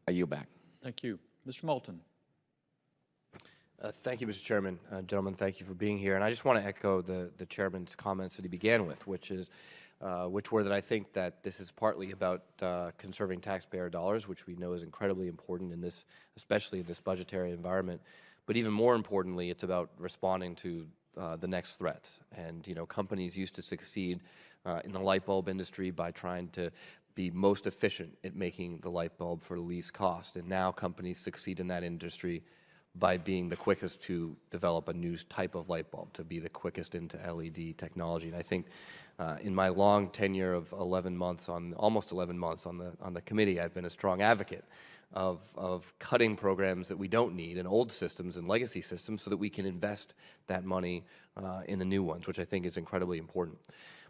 I yield back. Thank you. Mr. Moulton. Thank you, Mr. Chairman. Gentlemen, thank you for being here. And I just want to echo the Chairman's comments that he began with, which were that I think that this is partly about conserving taxpayer dollars, which we know is incredibly important in this, especially in this budgetary environment. But even more importantly, it's about responding to the next threats. And, you know, companies used to succeed in the light bulb industry by trying to be most efficient at making the light bulb for the least cost. And now companies succeed in that industry by being the quickest to develop a new type of light bulb, to be the quickest into LED technology. And I think in my long tenure of 11 months almost 11 months on the committee, I've been a strong advocate of cutting programs that we don't need and old systems and legacy systems so that we can invest that money in the new ones, which I think is incredibly important.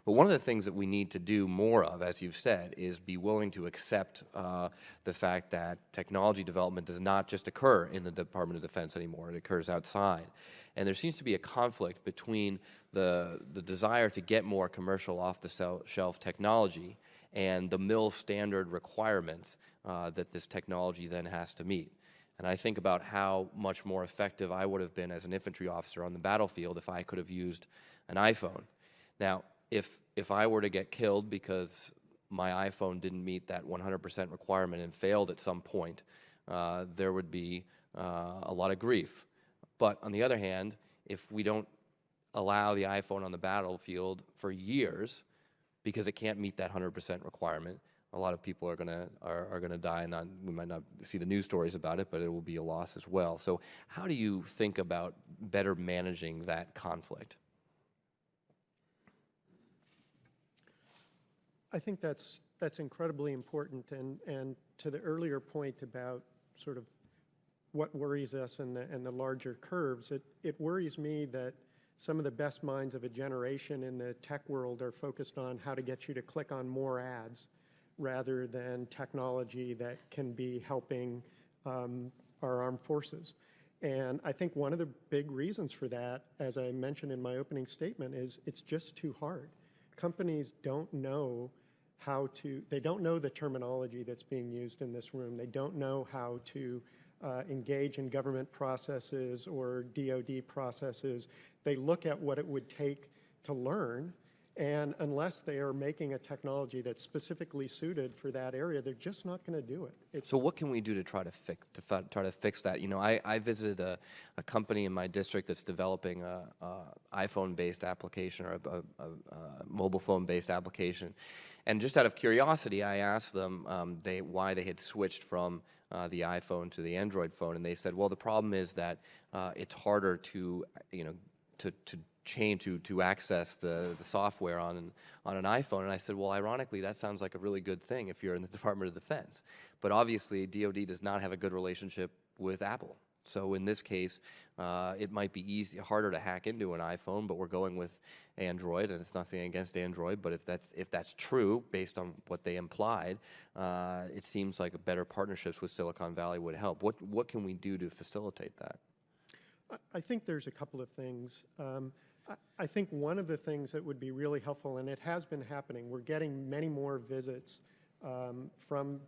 But one of the things that we need to do more of, as you've said, is be willing to accept the fact that technology development does not just occur in the Department of Defense anymore. It occurs outside. And there seems to be a conflict between the desire to get more commercial off-the-shelf technology and the mill standard requirements that this technology then has to meet. And I think about how much more effective I would have been as an infantry officer on the battlefield if I could have used an iPhone. Now, if I were to get killed because my iPhone didn't meet that 100% requirement and failed at some point, there would be a lot of grief. But on the other hand, if we don't allow the iPhone on the battlefield for years because it can't meet that 100% requirement, a lot of people are gonna die, and we might not see the news stories about it, but it will be a loss as well. So how do you think about better managing that conflict? I think that's incredibly important, and to the earlier point about sort of what worries us and the larger curves, it worries me that some of the best minds of a generation in the tech world are focused on how to get you to click on more ads rather than technology that can be helping our armed forces. And I think one of the big reasons for that, as I mentioned in my opening statement, is it's just too hard. Companies don't know they don't know the terminology that's being used in this room. They don't know how to engage in government processes or DoD processes. They look at what it would take to learn, and unless they are making a technology that's specifically suited for that area, they're just not going to do it. So what can we do to try to fix that? You know, I visited a company in my district that's developing a iPhone-based application or a mobile phone-based application, and just out of curiosity, I asked them why they had switched from the iPhone to the Android phone, and they said, well, the problem is that it's harder to change to access the software on an iPhone. And I said, well, ironically, that sounds like a really good thing if you're in the Department of Defense. But obviously, DoD does not have a good relationship with Apple. So in this case, it might be harder to hack into an iPhone, but we're going with Android, and it's nothing against Android. But if that's true, based on what they implied, it seems like better partnerships with Silicon Valley would help. What can we do to facilitate that? I think there's a couple of things. I think one of the things that would be really helpful, and it has been happening, we're getting many more visits from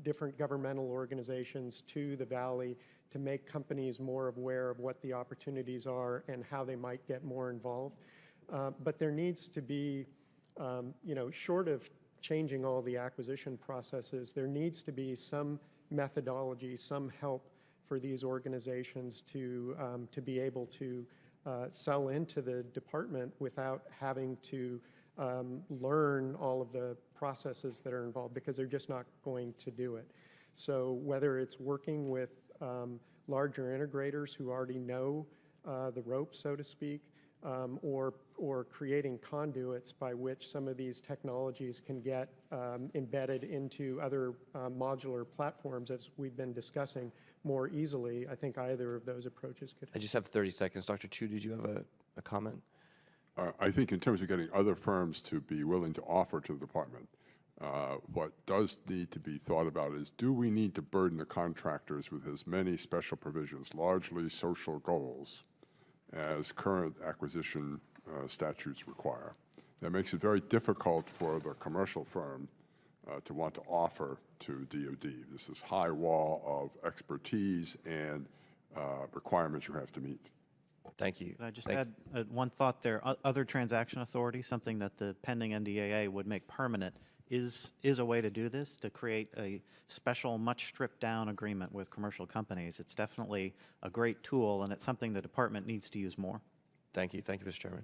different governmental organizations to the Valley to make companies more aware of what the opportunities are and how they might get more involved. But there needs to be, short of changing all the acquisition processes, there needs to be some methodology, some help for these organizations to be able to sell into the department without having to learn all of the processes that are involved, because they're just not going to do it. So whether it's working with larger integrators who already know the ropes, so to speak, or creating conduits by which some of these technologies can get embedded into other modular platforms, as we've been discussing, more easily, I think either of those approaches could help. I just have 30 seconds. Dr. Chu, did you have a comment? I think in terms of getting other firms to be willing to offer to the department, what does need to be thought about is, do we need to burden the contractors with as many special provisions, largely social goals, as current acquisition statutes require? That makes it very difficult for the commercial firm to want to offer to DoD. This is high wall of expertise and requirements you have to meet. Thank you. Can I just add one thought there? Other transaction authority, something that the pending NDAA would make permanent, is a way to do this, to create a special, much stripped down agreement with commercial companies. It's definitely a great tool, and it's something the department needs to use more. Thank you. Thank you, Mr. Chairman.